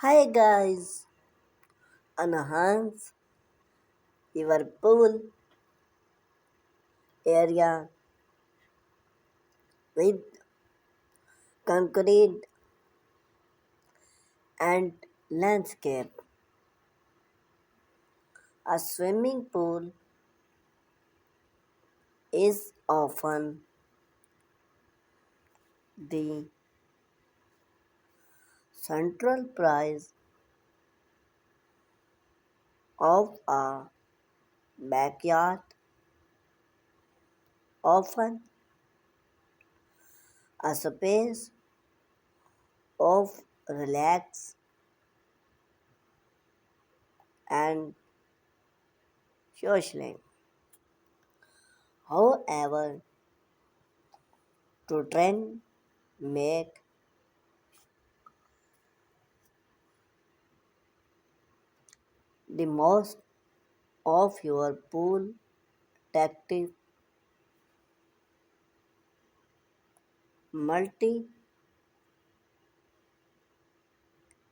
Hi guys, enhance your pool area with concrete and landscape. A swimming pool is often the central prize of a backyard, often a space of relax and socializing. However, to train make the most of your pool tactic multi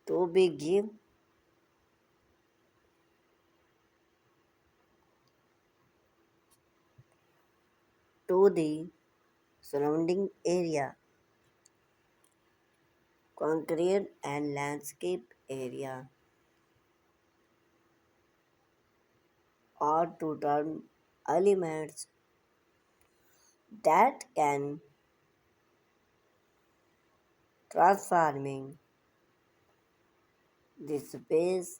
to be give to the surrounding area, concrete and landscape area, or to turn elements that can transforming the space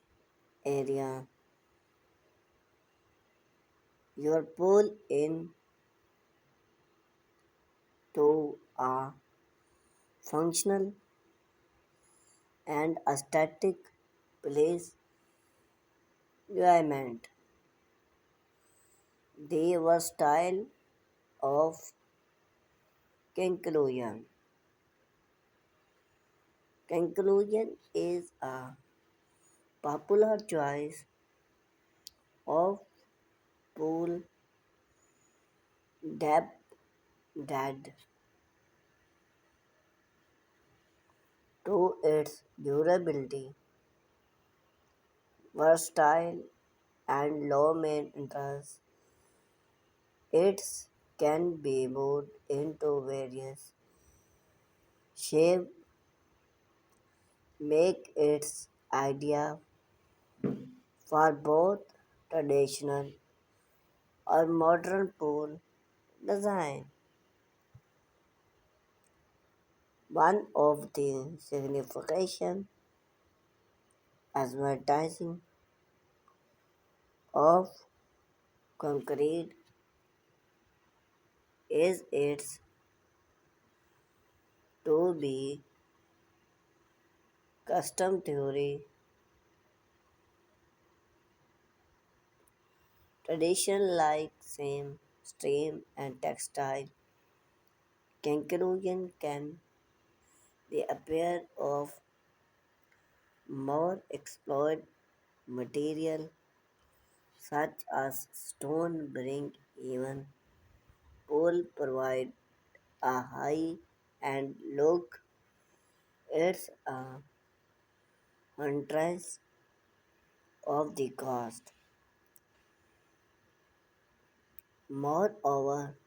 area your pool into a functional and aesthetic place environment. The style of conclusion. Conclusion is a popular choice of pool depth that to its durability, versatile and low maintenance. It can be moved into various shapes, make its idea for both traditional or modern pool design. One of the significant advertising of concrete is its to be custom theory, tradition like same, stream and textile. Conclusion can the appear of more explored material such as stone bring even wool provide a high and look. It's a hundreds of the cost. Moreover,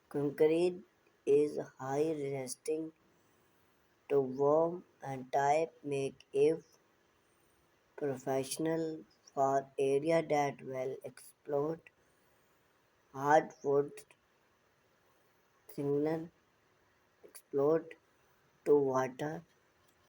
concrete is high resisting to warm and type make if professional for area that will explode hardwood signal explode to water